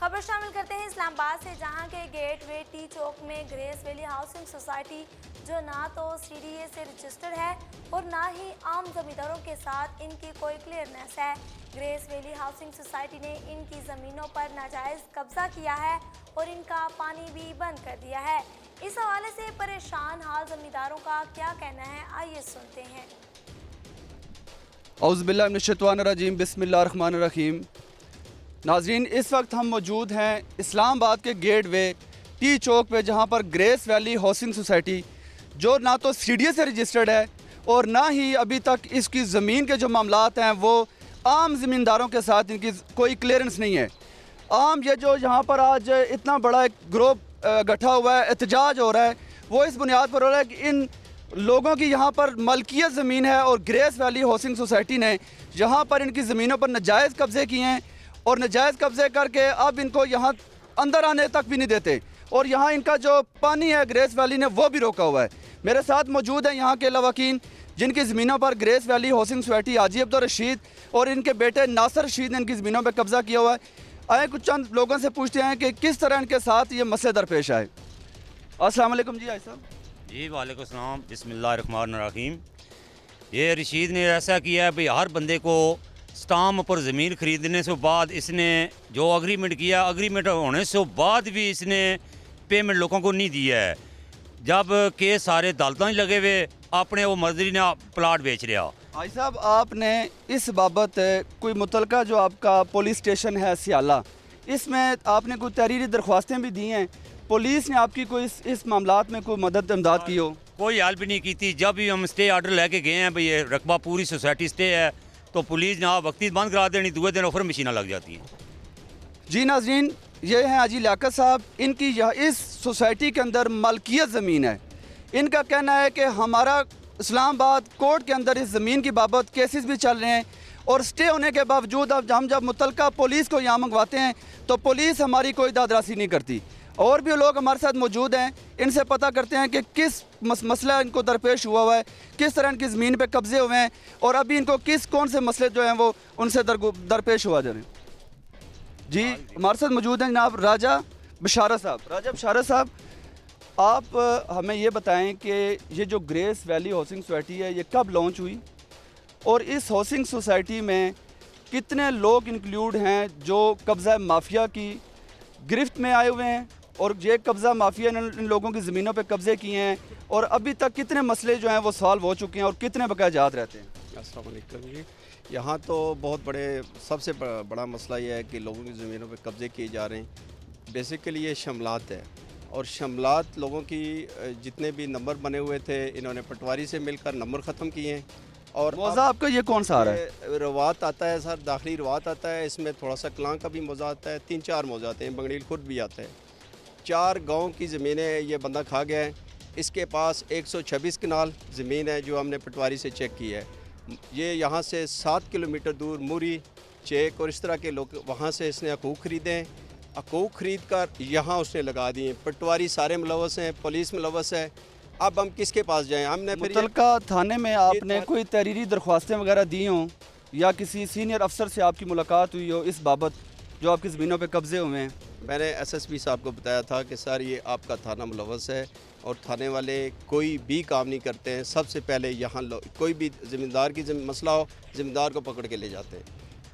खबर शामिल करते हैं इस्लामाबाद से, जहां के गेटवे टी चौक में ग्रेस वैली हाउसिंग सोसाइटी, जो ना तो सीडीए से रजिस्टर्ड है और ना ही आम जमींदारों के साथ इनकी कोई क्लियरेंस है। ग्रेस वैली हाउसिंग सोसाइटी ने इनकी ज़मीनों पर नाजायज़ कब्जा किया है और इनका पानी भी बंद कर दिया है। इस हवाले से परेशान हाल जमींदारों का क्या कहना है, आइए सुनते हैं। औज़ुबिल्लाहि मिनश्शैतानिर्रजीम, बिस्मिल्लाहिर्रहमानिर्रहीम। नाज़रीन, इस वक्त हम मौजूद हैं इस्लामाबाद के गेटवे टी चौक पे, जहाँ पर ग्रेस वैली हाउसिंग सोसाइटी, जो ना तो सीडीए से रजिस्टर्ड है और ना ही अभी तक इसकी ज़मीन के जो मामलात हैं वो आम ज़मींदारों के साथ इनकी कोई क्लियरेंस नहीं है। आम ये जो यहाँ पर आज इतना बड़ा एक ग्रुप गठा हुआ है, एहतजाज हो रहा है, वो इस बुनियाद पर हो रहा है कि इन लोगों की यहाँ पर मलकियत ज़मीन है और ग्रेस वैली हाउसिंग सोसाइटी ने यहाँ पर इनकी ज़मीनों पर नाजायज़ कब्ज़े किए हैं और नाजायज़ कब्ज़े करके अब इनको यहाँ अंदर आने तक भी नहीं देते और यहाँ इनका जो पानी है ग्रेस वैली ने वो भी रोका हुआ है। मेरे साथ मौजूद हैं यहाँ के लवाकीन, जिनकी ज़मीनों पर grace valley housing society Haji Abdul Rashid और इनके बेटे नासिर रशीद ने इनकी ज़मीनों पर कब्ज़ा किया हुआ है। आए कुछ चंद लोगों से पूछते हैं कि किस तरह इनके साथ ये मसले दरपेश आए। अस्सलाम वालेकुम जी। साहब जी वालेकुम सलाम, बिस्मिल्लाहिर्रहमानिर्रहीम। ये रशीद ने ऐसा किया है भाई, हर बंदे को स्टाम्प पर ज़मीन ख़रीदने से बाद इसने जो अग्रीमेंट किया, अग्रीमेंट होने से बाद भी इसने पेमेंट लोगों को नहीं दिया है। जब केस सारे अदालतों ही लगे हुए, अपने वो मर्जी ने प्लाट बेच रहा। भाई साहब, आपने इस बाबत कोई मुतलका जो आपका पुलिस स्टेशन है सियाला, इसमें आपने कोई तहरीरी दरख्वास्तें भी दी हैं? पुलिस ने आपकी कोई इस मामलात में कोई मदद इमदाद की हो? कोई हेल्प भी नहीं की थी। जब भी हम स्टे ऑर्डर लेके गए हैं भाई, ये रकबा पूरी सोसाइटी स्टे है, तो पुलिस ने आप वक्ती बंद करा देनी, दूसरे दिन फिर मशीनें लग जाती हैं। जी नाज़रीन, ये हैं हाजी लियाकत साहब। इनकी इस सोसाइटी के अंदर मलकियत ज़मीन है। इनका कहना है कि हमारा इस्लामाबाद कोर्ट के अंदर इस ज़मीन की बाबत केसेस भी चल रहे हैं और स्टे होने के बावजूद अब हम जब मुतलका पुलिस को यहाँ मंगवाते हैं तो पुलिस हमारी कोई दादरासी नहीं करती। और भी लोग हमारे साथ मौजूद हैं, इनसे पता करते हैं कि किस मसला इनको दरपेश हुआ है, किस तरह इनकी ज़मीन पे कब्ज़े हुए हैं और अभी इनको कौन से मसले जो हैं वो उनसे दरपेश हुआ जा रहे हैं। जी हमारे साथ मौजूद हैं जनाब राजा बशारत साहब। राजा बशारत साहब, आप हमें ये बताएं कि ये जो ग्रेस वैली हाउसिंग सोसाइटी है ये कब लॉन्च हुई और इस हाउसिंग सोसाइटी में कितने लोग इंक्लूड हैं जो कब्ज़ा माफिया की गिरफ्त में आए हुए हैं और ये कब्ज़ा माफिया ने इन लोगों की ज़मीनों पे कब्ज़े किए हैं और अभी तक कितने मसले जो हैं वो सॉल्व हो चुके हैं और कितने बकायाजात रहते हैं? अस्सलाम वालेकुम जी। यहाँ तो बहुत सबसे बड़ा मसला ये है कि लोगों की ज़मीनों पे कब्ज़े किए जा रहे हैं। बेसिकली ये शमलात है और शमलात लोगों की जितने भी नंबर बने हुए थे, इन्होंने पटवारी से मिलकर नंबर ख़त्म किए हैं। और मौज़ा आपका ये कौन सा आ रहा है? रवात आता है सर, दाखिली रवात आता है, इसमें थोड़ा सा कलां का भी मौज़ा आता है, 3-4 मौज़ा आते हैं, बंगड़ील खुद भी आता है। 4 गाँव की ज़मीनें ये बंदा खा गया है। इसके पास 126 कनाल ज़मीन है जो हमने पटवारी से चेक की है। ये यहाँ से 7 किलोमीटर दूर मुरी, चेक और इस तरह के लोग वहाँ से इसने हकूक़ ख़रीदे हैं। हकूक़ ख़रीद कर यहाँ उसने लगा दिए। पटवारी सारे मुलव्वस हैं, पुलिस मुलव्वस है। अब हम किसके पास जाएं? हमने फिर मुतलका थाने में आपने कोई तहरीरी दरख्वास्तें वगैरह दी हों या किसी सीनियर अफसर से आपकी मुलाकात हुई हो इस बाबत जो आपकी ज़मीनों पे कब्ज़े हुए हैं? मैंने एसएसपी साहब को बताया था कि सर ये आपका थाना मुलव्वस है और थाने वाले कोई भी काम नहीं करते हैं। सबसे पहले यहाँ कोई भी ज़मींदार की मसला हो, ज़मींदार को पकड़ के ले जाते हैं।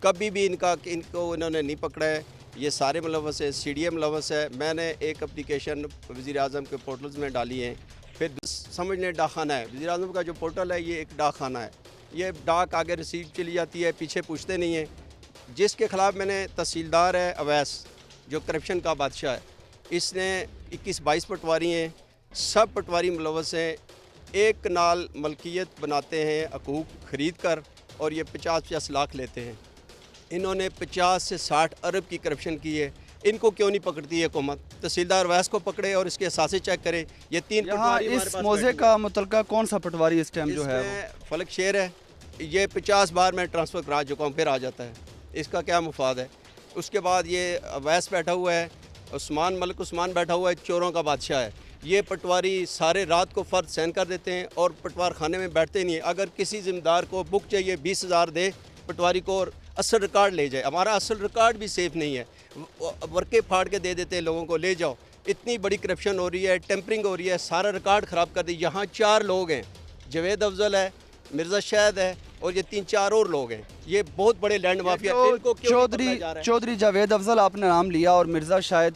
कभी भी इनको इन्होंने नहीं पकड़ा है। ये सारे मुलव्वस है, सीडीए मुलव्वस है। मैंने एक एप्लीकेशन वज़ीर आज़म के पोर्टल्स में डाली है। फिर समझ लें डाकखाना है, वज़ीर आज़म का जो पोर्टल है ये एक डाकखाना है। ये डाक आगे रिसीव चली जाती है, पीछे पूछते नहीं हैं। जिसके ख़िलाफ़ मैंने तहसीलदार है अवैस, जो करप्शन का बादशाह है, इसने 21-22 पटवारी हैं, सब पटवारी मुलव्वस हैं। 1 कनाल मलकियत बनाते हैं हकूक़ ख़रीद कर और ये 50-50 लाख लेते हैं। इन्होंने 50 से 60 अरब की करप्शन की है। इनको क्यों नहीं पकड़ती है हुकूमत? तहसीलदार वैस को पकड़े और इसके असासे चेक करे। ये 3 पटवारी इस मौजे का मुतलका कौन सा पटवारी इस टाइम जो है? फलक शेर है। ये 50 बार मैं ट्रांसफ़र करा चुका हूँ, फिर आ जाता है। इसका क्या मुफाद है? उसके बाद ये वैस बैठा हुआ है, मलिक उस्मान बैठा हुआ है, चोरों का बादशाह है। ये पटवारी सारे रात को फ़र्द सहन कर देते हैं और पटवार खाने में बैठते नहीं है। अगर किसी ज़िम्मेदार को बुक चाहिए 20,000 दे पटवारी को और असल रिकॉर्ड ले जाए। हमारा असल रिकॉर्ड भी सेफ नहीं है, वर्के फाड़ के दे देते हैं लोगों को, ले जाओ। इतनी बड़ी करप्शन हो रही है, टेम्परिंग हो रही है, सारा रिकॉर्ड ख़राब कर दी। यहाँ 4 लोग हैं, जावेद अफजल है, मिर्ज़ा शाहिद है और ये 3-4 और लोग हैं। ये बहुत बड़े लैंड माफिया। इनको क्यों नहीं पकड़ा जा रहा है? चौधरी जावेद अफजल आपने नाम लिया और मिर्ज़ा शाहिद,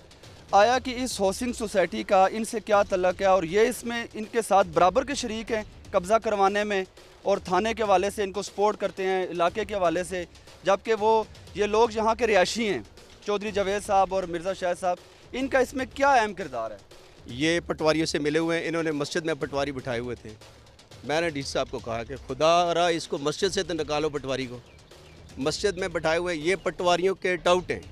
आया कि इस हाउसिंग सोसाइटी का इनसे क्या तल्लक है और ये इसमें इनके साथ बराबर के शरीक हैं कब्ज़ा करवाने में और थाने के हवाले से इनको सपोर्ट करते हैं इलाके के हवाले से, जबकि वो ये लोग यहाँ के रिहायशी हैं, चौधरी जावेद साहब और मिर्ज़ा शाहिद साहब, इनका इसमें क्या अहम किरदार है? ये पटवारियों से मिले हुए हैं, इन्होंने मस्जिद में पटवारी बिठाए हुए थे। मैंने डी साहब को कहा कि खुदा रहा इसको मस्जिद से तो निकालो, पटवारी को मस्जिद में बिठाए हुए। ये पटवारियों के टाउट हैं,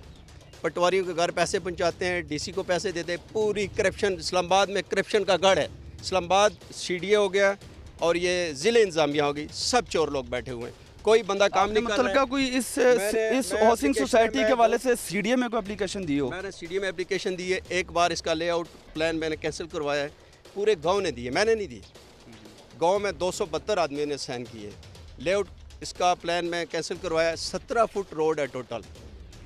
पटवारियों के घर पैसे पहुंचाते हैं, डीसी को पैसे देते हैं। पूरी करप्शन, इस्लामाबाद में करप्शन का गढ़ है। इस्लामाबाद सीडीए हो गया और ये ज़िले इंतजामिया हो गई, सब चोर लोग बैठे हुए हैं, कोई बंदा काम नहीं कर रहा है। कोई इस हाउसिंग सोसाइटी के वाले से सीडीए में कोई एप्लीकेशन दी हो? मैंने सीडीए में एप्लीकेशन दी है, एक बार इसका लेआउट प्लान मैंने कैंसिल करवाया है, पूरे गांव ने दिए, मैंने नहीं दिए। गांव में 272 आदमियों ने साइन किए। लेआउट इसका प्लान मैं कैंसिल करवाया। 17 फुट रोड है टोटल,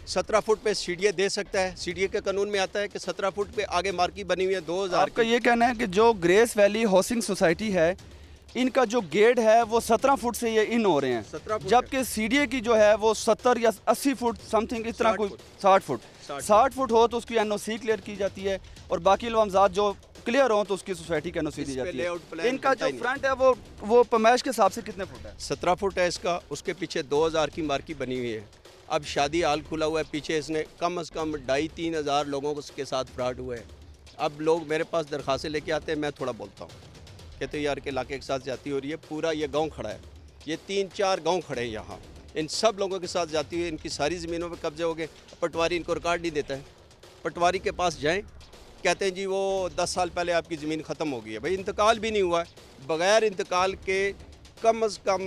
17 फुट पे सीडीए दे सकता है। सीडीए के कानून में आता है कि 17 फुट पे आगे मार्की बनी हुई है 2000 आपका ये कहना है कि जो ग्रेस वैली हाउसिंग सोसाइटी है, इनका जो गेट है वो 17 फुट से ये इन हो रहे हैं, 17 फुट जबकि सीडीए की जो है वो 70 या 80 फुट समथिंग, इस तरह कोई 60 फुट हो तो उसकी एनओसी क्लियर की जाती है और बाकी लवामजात जो क्लियर हो तो उसकी सोसाइटी की एनओसी दी जाती है। इनका जो फ्रंट है वो पैमाइश के हिसाब से कितने फुट है? 17 फुट है इसका, उसके पीछे 2000 की मार्की बनी हुई है। अब शादी हाल खुला हुआ है, पीछे इसने कम से कम 2,500-3 हज़ार लोगों के साथ फ्रॉड हुआ है। अब लोग मेरे पास दरख्वास्तें लेके आते हैं, मैं थोड़ा बोलता हूँ, कहते यार के इलाके के साथ जाती हो रही है। पूरा ये गांव खड़ा है, ये 3-4 गांव खड़े हैं यहाँ, इन सब लोगों के साथ जाती हुई, इनकी सारी ज़मीनों पे कब्जे हो गए। पटवारी इनको रिकॉर्ड नहीं देता है। पटवारी के पास जाएं, कहते हैं जी वो 10 साल पहले आपकी ज़मीन ख़त्म हो गई है। भाई इंतकाल भी नहीं हुआ है। बग़ैर इंतकाल के कम से कम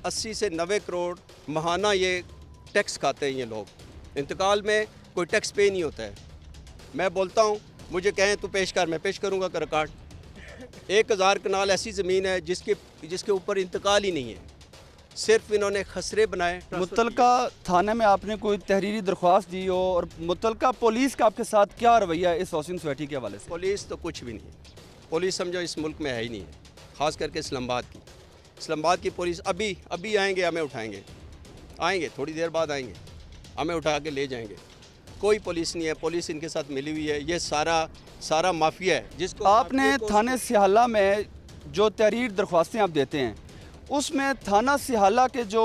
80 से 90 करोड़ महाना ये टैक्स खाते हैं ये लोग। इंतकाल में कोई टैक्स पे नहीं होता है। मैं बोलता हूँ, मुझे कहें तू पेश कर, मैं पेश करूँगा का रिकॉर्ड। 1000 कनाल ऐसी ज़मीन है जिसके ऊपर इंतकाल ही नहीं है, सिर्फ इन्होंने खसरे बनाए। मुतलका थाने में आपने कोई तहरीरी दरख्वास्त दी हो और मुतलका पुलिस का आपके साथ क्या रवैया है इस हाउसिंग सोसाइटी के हवाले से? पुलिस तो कुछ भी नहीं है। पुलिस समझो इस मुल्क में है ही नहीं है, ख़ास करके इस्लामाबाद की पुलिस अभी आएंगे, हमें उठाएंगे, आएंगे थोड़ी देर बाद आएंगे, हमें उठा के ले जाएंगे। कोई पुलिस नहीं है, पुलिस इनके साथ मिली हुई है। ये सारा माफिया है जिसको आपने थाने सिहाला में जो तहरीर दरख्वास्तें आप देते हैं, उसमें थाना सिहाला के जो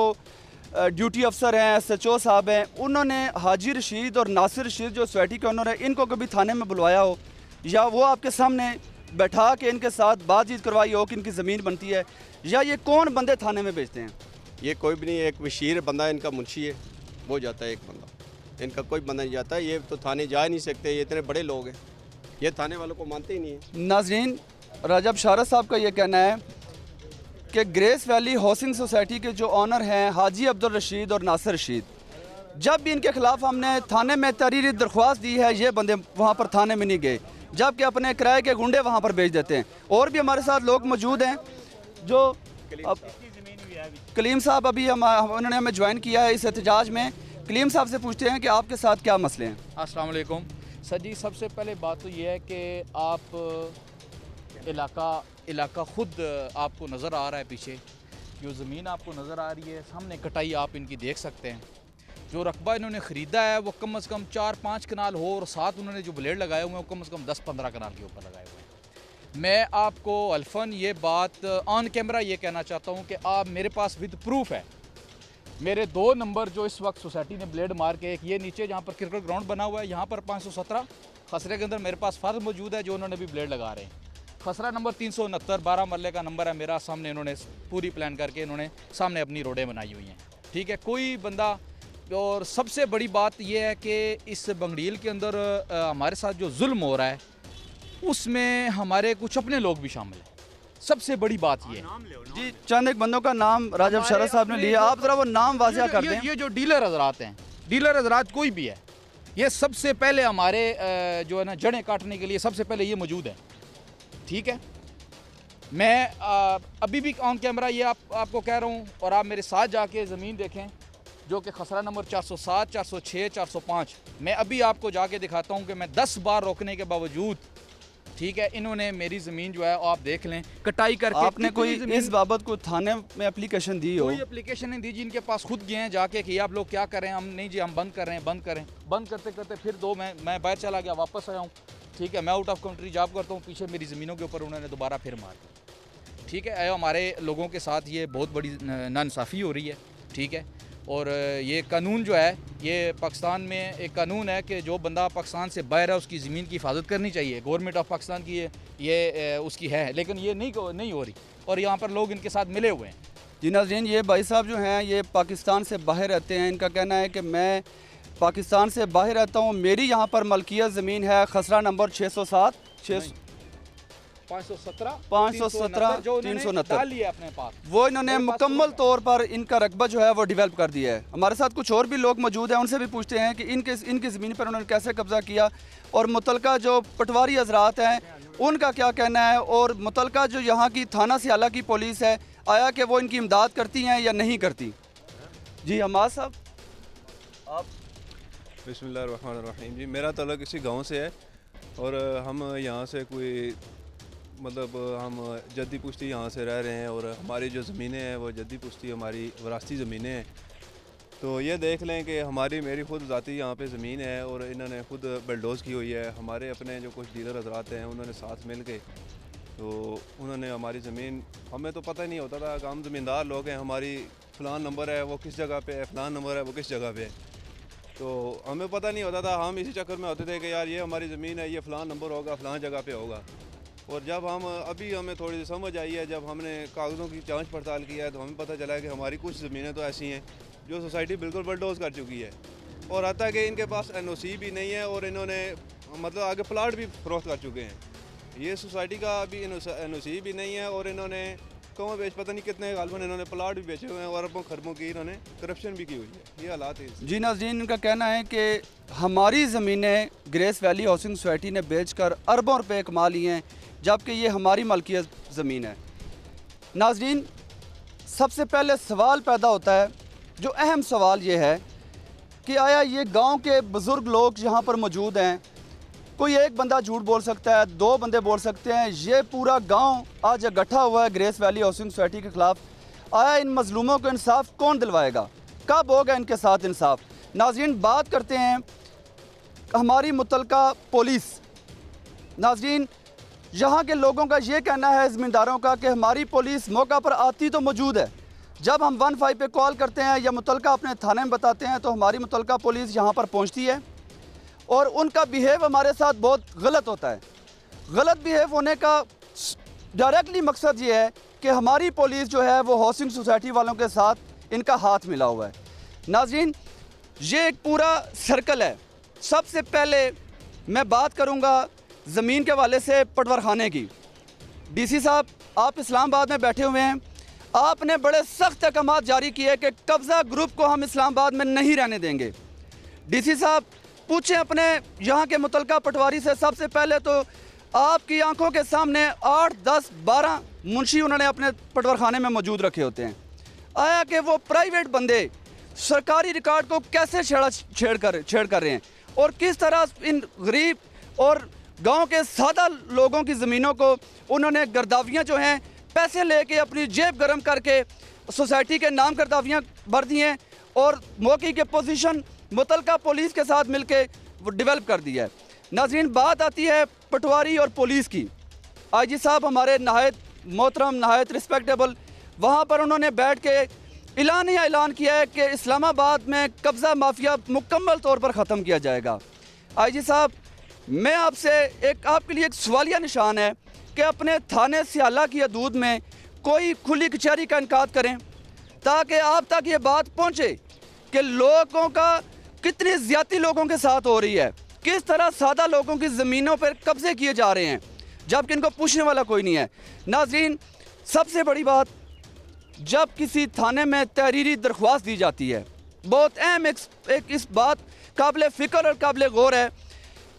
ड्यूटी अफसर हैं, SHO साहब हैं, उन्होंने हाजी रशीद और नासिर रशीद जो सोसाइटी के ओनर है, इनको कभी थाने में बुलवाया हो या वो आपके सामने बैठा के इनके साथ बातचीत करवाई हो कि इनकी ज़मीन बनती है, या ये कौन बंदे थाने में भेजते हैं? ये कोई भी नहीं, एक बशीर बंदा इनका मुंशी है, वो जाता है एक बंदा, इनका कोई बंदा नहीं जाता। ये तो थाने जा नहीं सकते, ये इतने बड़े लोग हैं, ये थाने वालों को मानते ही नहीं है। नाज़रीन, रजब शारद साहब का ये कहना है कि ग्रेस वैली हाउसिंग सोसाइटी के जो ऑनर हैं हाजी अब्दुल रशीद और नासिर रशीद, जब भी इनके खिलाफ हमने थाने में तहरीरी दरख्वास्त दी है, ये बंदे वहाँ पर थाने में नहीं गए, जबकि अपने किराए के गुंडे वहाँ पर भेज देते हैं। और भी हमारे साथ लोग मौजूद हैं जो कलीम साहब अभी उन्होंने हमें ज्वाइन किया है इस एहतजाज में। कलीम साहब से पूछते हैं कि आपके साथ क्या मसले हैं। अस्सलाम वालेकुम सर जी, सबसे पहले बात तो ये है कि आप इलाका ख़ुद आपको नज़र आ रहा है, पीछे जो ज़मीन आपको नज़र आ रही है, सामने कटाई आप इनकी देख सकते हैं। जो रकबा इन्होंने ख़रीदा है वो कम से कम 4-5 कनाल हो और साथ उन्होंने जो ब्लेड लगाए हुए हैं वो कम से कम 10-15 कनाल के ऊपर लगाए हुए हैं। मैं आपको अल्फन ये बात ऑन कैमरा ये कहना चाहता हूँ कि आप मेरे पास विद प्रूफ है, मेरे 2 नंबर जो इस वक्त सोसाइटी ने ब्लेड मार के, एक ये नीचे जहाँ पर क्रिकेट ग्राउंड बना हुआ है, यहाँ पर 517 खसरे के अंदर मेरे पास फर्ज मौजूद है जो उन्होंने भी ब्लेड लगा रहे हैं। खसरा नंबर 369 12 मरले का नंबर है मेरा, सामने इन्होंने पूरी प्लान करके इन्होंने सामने अपनी रोडें बनाई हुई हैं, ठीक है, कोई बंदा। और सबसे बड़ी बात यह है कि इस बंगड़ील के अंदर हमारे साथ जो जुल्म हो रहा है उसमें हमारे कुछ अपने लोग भी शामिल हैं। सबसे बड़ी बात ये जी, चंद एक बंदों का नाम राजब शरद साहब ने लिया, आप जरा वो नाम वाज़िया कर दें। ये जो डीलर हजरात हैं, डीलर हजरात कोई भी है, ये सबसे पहले हमारे जो है ना जड़ें काटने के लिए सबसे पहले ये मौजूद है, ठीक है। मैं अभी भी ऑन कैमरा ये आपको कह रहा हूँ और आप मेरे साथ जाके ज़मीन देखें, जो कि खसरा नंबर 407, 406, 405। मैं अभी आपको जाके दिखाता हूँ कि मैं 10 बार रोकने के बावजूद, ठीक है, इन्होंने मेरी ज़मीन जो है आप देख लें कटाई करके। आपने कोई इस बाबत को थाने में एप्लीकेशन दी हो? कोई एप्लीकेशन नहीं दी जी, इनके पास खुद गए हैं जाके कि आप लोग क्या कर रहे हैं। हम नहीं जी, हम बंद कर रहे हैं, बंद करें। बंद करते करते फिर मैं बाहर चला गया, वापस आया हूँ, ठीक है, मैं आउट ऑफ कंट्री जॉब करता हूँ। पीछे मेरी ज़मीनों के ऊपर उन्होंने दोबारा फिर मार दिया, ठीक है। हमारे लोगों के साथ ये बहुत बड़ी नाइंसाफ़ी हो रही है, ठीक है। और ये कानून जो है, ये पाकिस्तान में एक कानून है कि जो बंदा पाकिस्तान से बाहर है उसकी ज़मीन की हिफाजत करनी चाहिए। गवर्नमेंट ऑफ पाकिस्तान की ये उसकी है, लेकिन ये नहीं हो रही और यहाँ पर लोग इनके साथ मिले हुए हैं। जी नाज़रीन, ये भाई साहब जो हैं ये पाकिस्तान से बाहर रहते हैं। इनका कहना है कि मैं पाकिस्तान से बाहर रहता हूँ, मेरी यहाँ पर मलकियत ज़मीन है खसरा नंबर 607, 517, 369 अपने पास। वो इन्होंने मुकम्मल तौर पर इनका रकबा जो है वो डेवलप कर दिया है। हमारे साथ कुछ और भी लोग मौजूद हैं, उनसे भी पूछते हैं कि इनकी ज़मीन पर उन्होंने कैसे कब्ज़ा किया और मुतलका जो पटवारी हजरात हैं उनका क्या कहना है, और मुतलका जो यहाँ की थाना सियाला की पुलिस है, आया कि वो इनकी इमदाद करती हैं या नहीं करती। जी हमाद साहब, आप? बिस्मिल्लाहिर्रहमानिर्रहीम। जी, मेरा ताल्लुक इसी गांव से है और हम यहाँ से कोई मतलब हम जद्दी पुश्ती यहाँ से रह रहे हैं और हमारी जो ज़मीनें हैं वो जद्दी पुश्ती हमारी विरासती ज़मीनें हैं। तो ये देख लें कि मेरी ख़ुद ज़ाती यहाँ पे ज़मीन है और इन्होंने ख़ुद बिल्डोज़ की हुई है। हमारे अपने जो कुछ डीलर हजरात हैं उन्होंने साथ मिल के तो उन्होंने हमारी ज़मीन, हमें तो पता ही नहीं होता था कि हम ज़मींदार लोग हैं, हमारी फ़लान नंबर है वो किस जगह पे है, फ़लान नंबर है वो किस जगह पे है, तो हमें पता नहीं होता था। हम इसी चक्कर में होते थे कि यार ये हमारी ज़मीन है, ये फ़लान नंबर होगा, फ़लान जगह पे होगा। और जब अभी हमें थोड़ी सी समझ आई है, जब हमने कागज़ों की जांच पड़ताल किया है, तो हमें पता चला है कि हमारी कुछ ज़मीनें तो ऐसी हैं जो सोसाइटी बिल्कुल बुलडोज़ कर चुकी है और आता है कि इनके पास NOC भी नहीं है और इन्होंने मतलब आगे प्लाट भी फरोख्त कर चुके हैं। ये सोसाइटी का अभी NOC भी नहीं है और इन्होंने कम बेच पता नहीं कितने गालबन इन्होंने प्लाट भी बेचे हुए हैं और अरबों खरबों की इन्होंने करप्शन भी की हुई है। ये हालात है। जी नाज़रीन, इनका कहना है कि हमारी ज़मीनें ग्रेस वैली हाउसिंग सोसाइटी ने बेचकर अरबों रुपए कमा लिए हैं, जबकि ये हमारी मलकियत ज़मीन है। नाज़रीन, सबसे पहले सवाल पैदा होता है, जो अहम सवाल ये है कि आया ये गांव के बुज़ुर्ग लोग यहाँ पर मौजूद हैं, कोई एक बंदा झूठ बोल सकता है, दो बंदे बोल सकते हैं, ये पूरा गांव आज इकट्ठा हुआ है ग्रेस वैली हाउसिंग सोसाइटी के ख़िलाफ़। आया इन मज़लूमों को इंसाफ कौन दिलवाएगा, कब होगा इनके साथ इंसाफ? नाज़रीन, बात करते हैं हमारी मुतलका पुलिस। नाज़रीन, यहाँ के लोगों का ये कहना है, ज़मींदारों का, कि हमारी पुलिस मौका पर आती तो मौजूद है, जब हम 15 पे कॉल करते हैं या मुतलका अपने थाने में बताते हैं तो हमारी मुतलका पुलिस यहाँ पर पहुँचती है और उनका बिहेव हमारे साथ बहुत गलत होता है। गलत बिहेव होने का डायरेक्टली मकसद ये है कि हमारी पुलिस जो है वो हाउसिंग सोसाइटी वालों के साथ इनका हाथ मिला हुआ है। नाज़रीन, ये एक पूरा सर्कल है। सबसे पहले मैं बात करूँगा ज़मीन के हवाले से पटवर खाने की। DC साहब, आप इस्लामाबाद में बैठे हुए हैं, आपने बड़े सख्त अहकाम जारी किए कि कब्ज़ा ग्रुप को हम इस्लामाबाद में नहीं रहने देंगे। DC साहब, पूछें अपने यहाँ के मुतलका पटवारी से, सबसे पहले तो आपकी आंखों के सामने 8, 10, 12 मुंशी उन्होंने अपने पटवर खाने में मौजूद रखे होते हैं। आया कि वो प्राइवेट बंदे सरकारी रिकॉर्ड को कैसे छेड़ कर रहे हैं और किस तरह इन गरीब और गांव के सादा लोगों की ज़मीनों को उन्होंने गर्दावियाँ जो हैं पैसे लेके अपनी जेब गर्म करके सोसाइटी के नाम गर्दावियाँ भर दी हैं और मौके के पोजीशन मुतलका पुलिस के साथ मिलके वो डेवलप कर दिया है। नाज़रीन, बात आती है पटवारी और पुलिस की। IG साहब हमारे नहायत मोहतरम, नहायत रिस्पेक्टेबल, वहाँ पर उन्होंने बैठ के ऐलान किया है कि इस्लामाबाद में कब्ज़ा माफिया मुकम्मल तौर पर ख़त्म किया जाएगा। IG साहब, मैं आपके लिए एक सवालिया निशान है कि अपने थाने सियाला की हदूद में कोई खुली कचहरी का इनकाद करें ताकि आप तक ये बात पहुँचे कि लोगों का कितनी ज़्यादती लोगों के साथ हो रही है, किस तरह सादा लोगों की ज़मीनों पर कब्ज़े किए जा रहे हैं, जबकि इनको पूछने वाला कोई नहीं है। नाज़रीन, सबसे बड़ी बात, जब किसी थाने में तहरीरी दरख्वास्त दी जाती है, बहुत अहम एक इस बात काबिल फ़िक्र और काबिल गौर है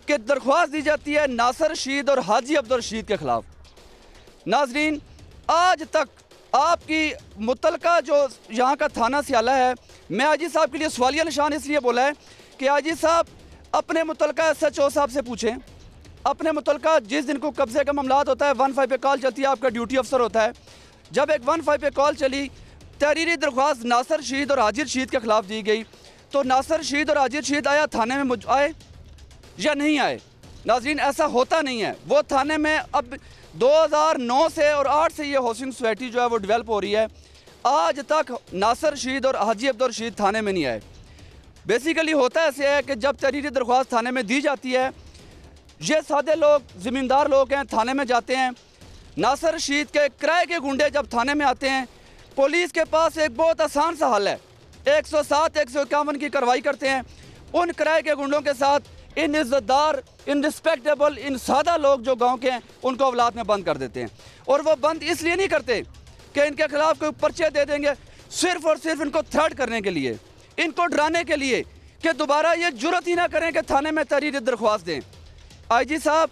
कि दरख्वास्त दी जाती है नासिर रशीद और हाजी अब्दुल रशीद के ख़िलाफ़। नाज़रीन, आज तक आपकी मुतलका जो यहाँ का थाना सियाला है, मैं आजी साहब के लिए सवालिया निशान इसलिए बोला है कि आजी साहब अपने मुतलका SHO साहब से पूछें, अपने मुतलका जिस दिन को कब्जे का मामलात होता है 15 पे कॉल चलती है, आपका ड्यूटी अफसर होता है, जब एक 15 पे कॉल चली, तहरीरी दरख्वास्त नासिर रशीद और हाजिर रशीद के ख़िलाफ़ दी गई, तो नासिर रशीद और हाजिर रशीद आया थाने में आए या नहीं आए? नाज़रीन, ऐसा होता नहीं है। वो थाने में अब 2009 से और 8 से ये हाउसिंग सोसाइटी जो है वो डेवलप हो रही है, आज तक नासिर रशीद और हाजी अब्दुल रशीद थाने में नहीं आए। बेसिकली होता ऐसे है कि जब तहरीरी दरख्वास्त थाने में दी जाती है, ये सादे लोग ज़मींदार लोग हैं, थाने में जाते हैं। नासिर रशीद के किराए के गुंडे जब थाने में आते हैं, पुलिस के पास एक बहुत आसान सा हल है, 107 151 की कार्रवाई करते हैं। उन किराए के गुंडों के साथ इन इज़्ज़तदार, इन रिस्पेक्टेबल, इन सादा लोग जो गांव के हैं उनको औलाद में बंद कर देते हैं। और वो बंद इसलिए नहीं करते कि इनके खिलाफ कोई पर्चे दे देंगे, सिर्फ और सिर्फ इनको थ्रेट करने के लिए, इनको डराने के लिए कि दोबारा ये जुर्रत ही ना करें कि थाने में तहरीरी दरख्वास्त दें। IG साहब,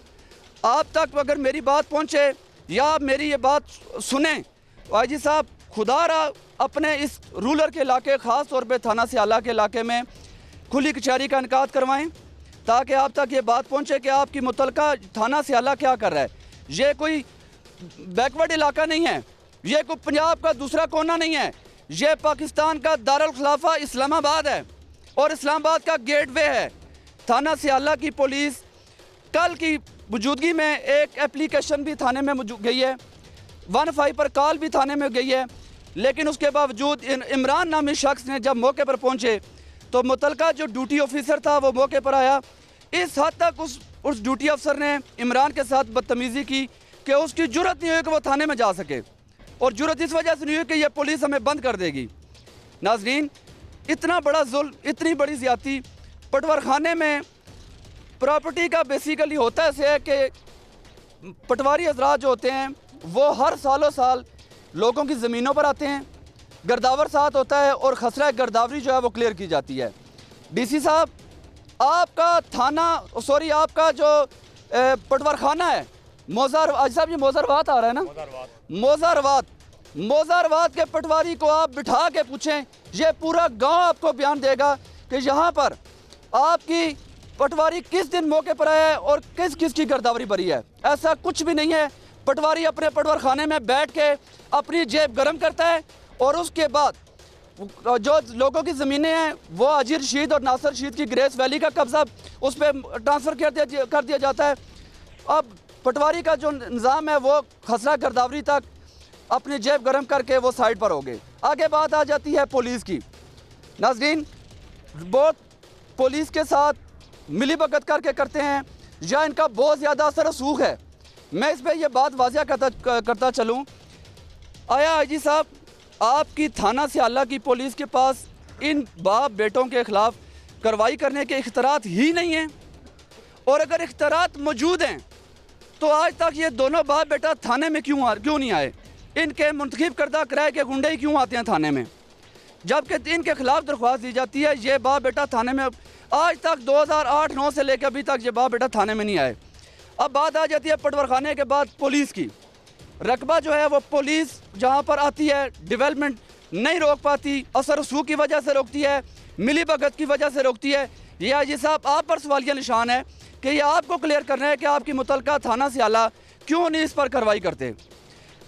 आप तक अगर मेरी बात पहुँचे या आप मेरी ये बात सुने, IG साहब खुदारा अपने इस रूरल के इलाके, ख़ास तौर पर थाना सियाला के इलाके में खुली कचहरी का इनकाद करवाएँ ताकि आप तक ये बात पहुँचे कि आपकी मुतलका थाना सियाला क्या कर रहा है। ये कोई बैकवर्ड इलाका नहीं है, ये कोई पंजाब का दूसरा कोना नहीं है, ये पाकिस्तान का दारुल खिलाफा इस्लामाबाद है और इस्लामाबाद का गेटवे है। थाना सियाला की पुलिस कल की मौजूदगी में एक एप्लीकेशन भी थाने में गई है, 15 पर कॉल भी थाने में गई है, लेकिन उसके बावजूद इमरान नामी शख्स ने जब मौके पर पहुँचे तो मुतलका जो ड्यूटी ऑफिसर था वो मौके पर आया। इस हद तक उस ड्यूटी अफसर ने इमरान के साथ बदतमीज़ी की कि उसकी जुर्रत नहीं हुई कि वो थाने में जा सके, और जुर्रत इस वजह से नहीं हुई कि ये पुलिस हमें बंद कर देगी। नाजरीन, इतना बड़ा जुल्म, इतनी बड़ी ज़्यादती पटवार खाने में प्रॉपर्टी का बेसिकली होता है कि पटवारी हजरात जो होते हैं वो हर सालों साल लोगों की ज़मीनों पर आते हैं, गर्दावर साथ होता है और खसरा गर्दावरी जो है वो क्लियर की जाती है। DC साहब, आपका थाना, सॉरी आपका जो पटवार खाना है मोज़ार, आज साहब ये मोज़ारवात आ रहा है ना, मोज़ारवात के पटवारी को आप बिठा के पूछें, ये पूरा गांव आपको बयान देगा कि यहाँ पर आपकी पटवारी किस दिन मौके पर आया है और किस किस की गर्दावरी भरी है। ऐसा कुछ भी नहीं है। पटवारी अपने पटवार खाने में बैठ के अपनी जेब गर्म करता है और उसके बाद जो लोगों की ज़मीनें हैं वो हाजी रशीद और नासिर रशीद की ग्रेस वैली का कब्ज़ा उस पर ट्रांसफ़र कर दिया जाता है। अब पटवारी का जो निज़ाम है वो खसरा गर्दावरी तक अपनी जेब गर्म करके वो साइड पर हो गए। आगे बात आ जाती है पुलिस की। नाज़रीन, बहुत पुलिस के साथ मिली भगत करके करते हैं या इनका बहुत ज़्यादा असर रसूख है। मैं इस पर यह बात वाज़िया करता चलूँ, आया IG साहब, आपकी थाना सियाला की पुलिस के पास इन बाप बेटों के ख़िलाफ़ कार्रवाई करने के इख्तियारात ही नहीं हैं, और अगर इख्तियारात मौजूद हैं तो आज तक ये दोनों बाप बेटा थाने में क्यों नहीं आए? इनके मुंतखब करदा किराए के गुंडे ही क्यों आते हैं थाने में, जबकि इनके खिलाफ दरख्वास्त दी जाती है? ये बाप बेटा थाने में आज तक 2008-9 से लेकर अभी तक ये बाप बेटा थाने में नहीं आए। अब बात आ जाती है पटवार खाने के बाद पुलिस की। रकबा जो है वो पुलिस जहाँ पर आती है डेवलपमेंट नहीं रोक पाती, असर रसूख की वजह से रोकती है, मिली भगत की वजह से रोकती है। ये IG साहब आप पर सवालिया निशान है कि ये आपको क्लियर करना है कि आपकी मुतलका थाना सियाला क्यों नहीं इस पर कार्रवाई करते।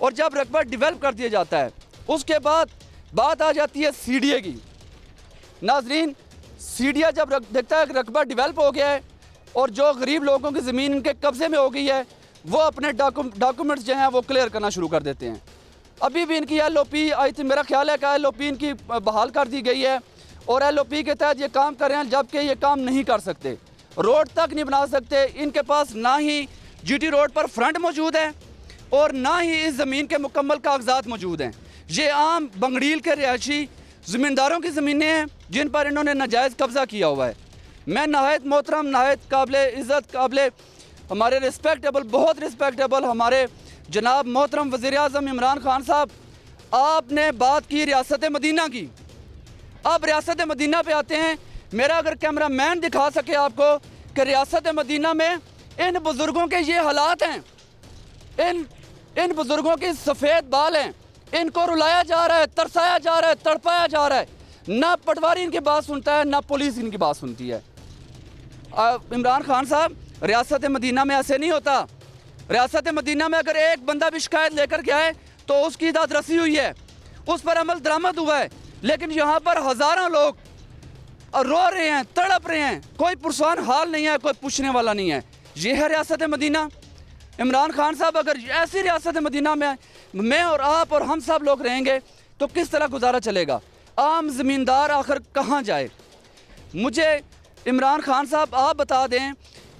और जब रकबा डेवलप कर दिया जाता है उसके बाद बात आ जाती है CDA की। नाजरीन, CDA जब देखता है कि रकबा डेवलप हो गया है और जो गरीब लोगों की ज़मीन इनके कब्ज़े में हो गई है, वो अपने डॉक्यूमेंट्स जो हैं वो क्लियर करना शुरू कर देते हैं। अभी भी इनकी LOP आई थी, मेरा ख्याल है कि LOP इनकी बहाल कर दी गई है और LOP के तहत ये काम कर रहे हैं, जबकि ये काम नहीं कर सकते, रोड तक नहीं बना सकते। इनके पास ना ही GT रोड पर फ्रंट मौजूद है और ना ही इस ज़मीन के मुकम्मल कागजात मौजूद हैं। ये आम बंगड़ील के रिहायशी ज़मींदारों की ज़मीनें हैं जिन पर इन्होंने नाजायज़ कब्ज़ा किया हुआ है। मैं नहायत मोहतरम, नहायत काबिल इज़्ज़त, काबिल हमारे रिस्पेक्टेबल, बहुत रिस्पेक्टेबल हमारे जनाब मोहतरम वज़ीर-ए-आज़म इमरान खान साहब, आपने बात की रियासत मदीना की। अब रियासत मदीना पे आते हैं। मेरा अगर कैमरा मैन दिखा सके आपको कि रियासत मदीना में इन बुज़ुर्गों के ये हालात हैं, इन बुज़ुर्गों के सफ़ेद बाल हैं, इनको रुलाया जा रहा है, तरसाया जा रहा है, तड़पाया जा रहा है। ना पटवारी इनकी बात सुनता है, ना पुलिस इनकी बात सुनती है। इमरान खान साहब, रियासत मदीना में ऐसे नहीं होता। रियासत मदीना में अगर एक बंदा भी शिकायत लेकर के आए तो उसकी दादरसी हुई है, उस पर अमल दरामद हुआ है। लेकिन यहाँ पर हज़ारों लोग रो रहे हैं, तड़प रहे हैं, कोई पुरसान हाल नहीं है, कोई पूछने वाला नहीं है। ये है रियासत मदीना। इमरान खान साहब, अगर ऐसी रियासत मदीना में मैं और आप और हम सब लोग रहेंगे तो किस तरह गुजारा चलेगा? आम ज़मींदार आखिर कहाँ जाए? मुझे इमरान खान साहब आप बता दें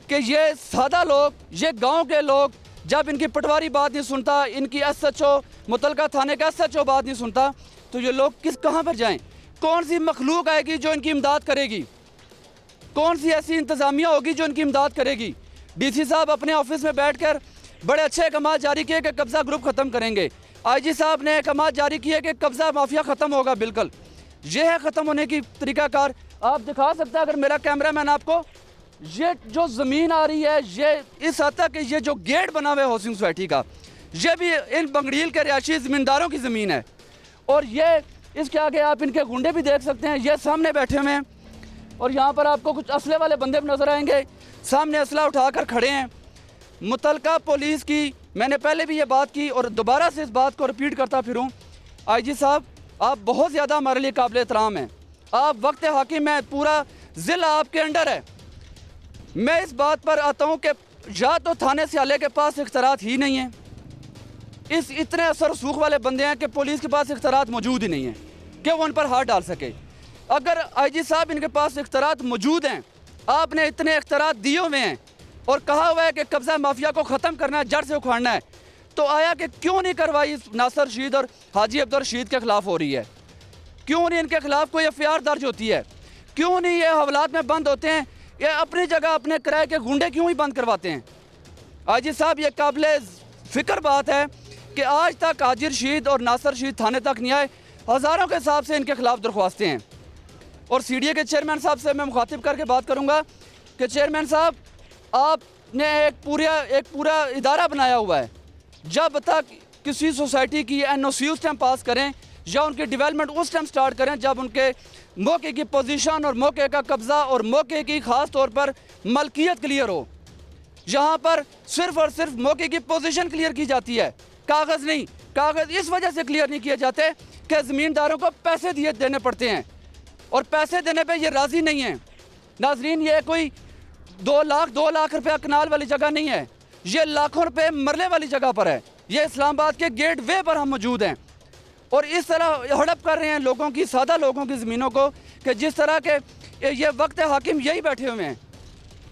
कि ये सादा लोग, ये गांव के लोग, जब इनकी पटवारी बात नहीं सुनता, इनकी SHO मुतलका थाने का SHO बात नहीं सुनता, तो ये लोग कहाँ पर जाएं? कौन सी मखलूक आएगी जो इनकी इमदाद करेगी? कौन सी ऐसी इंतज़ामिया होगी जो इनकी इमदाद करेगी? DC साहब अपने ऑफिस में बैठकर बड़े अच्छे अहकामात जारी किए कि कब्ज़ा ग्रुप ख़त्म करेंगे। IG साहब ने अहकामात जारी किए कि कब्ज़ा माफिया ख़त्म होगा। बिल्कुल ये है ख़त्म होने की तरीक़ाकार। आप दिखा सकते हैं अगर मेरा कैमरामैन आपको, ये जो ज़मीन आ रही है, ये इस हद तक ये जो गेट बना हुआ है हाउसिंग सोसाइटी का, ये भी इन बंगड़ील के रिहायशी ज़मींदारों की ज़मीन है। और ये इसके आगे आप इनके गुंडे भी देख सकते हैं, ये सामने बैठे हुए हैं। और यहाँ पर आपको कुछ असले वाले बंदे भी नज़र आएंगे, सामने असला उठाकर खड़े हैं। मुतलका पुलिस की मैंने पहले भी ये बात की और दोबारा से इस बात को रिपीट करता फिरूँ। IG साहब, आप बहुत ज़्यादा हमारे लिए काबिल एहतराम हैं। आप वक्त हाकिम हैं, पूरा ज़िला आपके अंडर है। मैं इस बात पर आता हूँ कि या तो थाने सियाले के पास इख्तियारात ही नहीं है, इस इतने असर सूख वाले बंदे हैं कि पुलिस के पास इख्तियारात मौजूद ही नहीं है कि वो उन पर हाथ डाल सके। अगर IG साहब इनके पास इख्तियारात मौजूद हैं, आपने इतने इख्तियारात दिए हुए हैं और कहा हुआ है कि कब्ज़ा माफिया को ख़त्म करना है, जड़ से उखाड़ना है, तो आया कि क्यों नहीं कार्रवाई नासिर रशीद और हाजी अब्दुल रशीद के ख़िलाफ़ हो रही है? क्यों नहीं इनके खिलाफ़ कोई FIR दर्ज होती है? क्यों नहीं ये हवालात में बंद होते हैं? ये अपनी जगह अपने किराए के गुंडे क्यों ही बंद करवाते हैं? IG साहब, ये काबिल फ़िक्र बात है कि आज तक हाजी रशीद और नासिर रशीद थाने तक नहीं आए। हज़ारों के हिसाब से इनके खिलाफ़ दरख्वास्तें हैं। और CDA के चेयरमैन साहब से मैं मुखातिब करके बात करूँगा कि चेयरमैन साहब, आपने एक पूरा इदारा बनाया हुआ है। जब तक किसी सोसाइटी की NOC उस टाइम पास करें या उनकी डेवलपमेंट उस टाइम स्टार्ट करें जब उनके मौके की पोजीशन और मौके का कब्ज़ा और मौके की ख़ास तौर पर मलकियत क्लियर हो। यहाँ पर सिर्फ़ और सिर्फ मौके की पोजीशन क्लियर की जाती है, कागज़ नहीं। कागज़ इस वजह से क्लियर नहीं किए जाते कि ज़मींदारों को पैसे देने पड़ते हैं और पैसे देने पे ये राज़ी नहीं है। नाजरीन, ये कोई 2 लाख रुपया कनाल वाली जगह नहीं है, ये लाखों रुपए मरले वाली जगह पर है। ये इस्लामाबाद के गेट वे पर हम मौजूद हैं और इस तरह हड़प कर रहे हैं लोगों की, सादा लोगों की ज़मीनों को कि जिस तरह के ये वक्त हाकिम यही बैठे हुए हैं।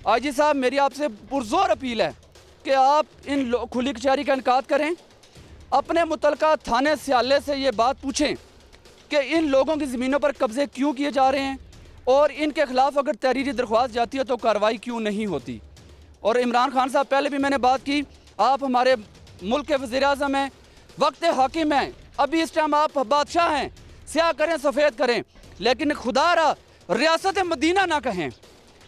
IG साहब, मेरी आपसे पुरजोर अपील है कि आप इन खुली कचहरी का इनकाद करें, अपने मुतलका थाने सियाले से ये बात पूछें कि इन लोगों की ज़मीनों पर कब्ज़े क्यों किए जा रहे हैं और इनके ख़िलाफ़ अगर तहरीरी दरख्वास्त जाती है तो कार्रवाई क्यों नहीं होती। और इमरान खान साहब, पहले भी मैंने बात की, आप हमारे मुल्क के वज़ीर-ए-आज़म हैं, वक्त हाकिम हैं, अभी इस टाइम आप बादशाह हैं, स्याह करें सफ़ेद करें, लेकिन खुदारा रियासत मदीना ना कहें।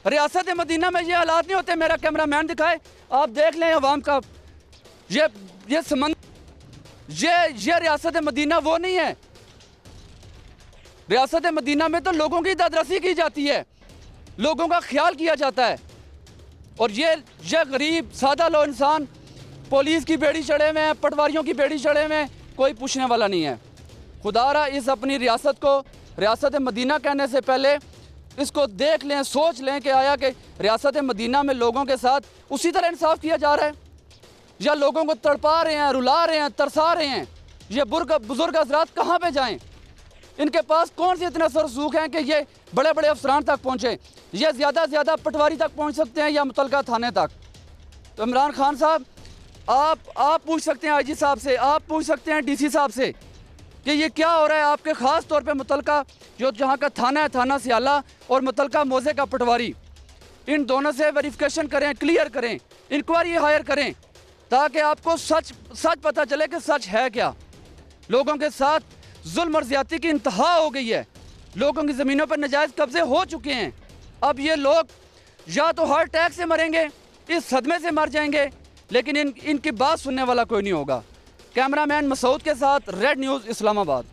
रियासत मदीना में ये हालात नहीं होते। मेरा कैमरामैन दिखाए, आप देख लें अवाम का ये समंदर, ये रियासत मदीना वो नहीं है। रियासत मदीना में तो लोगों की दादरसी की जाती है, लोगों का ख्याल किया जाता है। और ये गरीब सादा लो इंसान पुलिस की बेड़ी चढ़े हुए हैं, पटवारियों की बेड़ी चढ़े हुए हैं, कोई पूछने वाला नहीं है। खुदारा इस अपनी रियासत को रियासत मदीना कहने से पहले इसको देख लें, सोच लें कि आया कि रियासत मदीना में लोगों के साथ उसी तरह इंसाफ किया जा रहा है या लोगों को तड़पा रहे हैं, रुला रहे हैं, तरसा रहे हैं। ये बुजुर्ग हजरात कहाँ पे जाएं? इनके पास कौन से इतने सरसूख हैं कि ये बड़े बड़े अफसरान तक पहुँचे? ये ज़्यादा से ज़्यादा पटवारी तक पहुँच सकते हैं या मुतलका थाने तक। तो इमरान खान साहब, आप पूछ सकते हैं IG साहब से, आप पूछ सकते हैं DC साहब से कि ये क्या हो रहा है आपके ख़ास तौर पे मुतलका जो जहाँ का थाना है, थाना सियाला, और मुतलका मौज़े का पटवारी, इन दोनों से वेरिफिकेशन करें, क्लियर करें, इंक्वायरी हायर करें, ताकि आपको सच पता चले कि सच है क्या। लोगों के साथ जुल्म और ज़्यादती की इंतहा हो गई है, लोगों की ज़मीनों पर नाजायज़ कब्ज़े हो चुके हैं। अब ये लोग या तो हार्ट अटैक से मरेंगे, इस सदमे से मर जाएंगे, लेकिन इनकी बात सुनने वाला कोई नहीं होगा। कैमरामैन मसूद के साथ रेड न्यूज़ इस्लामाबाद।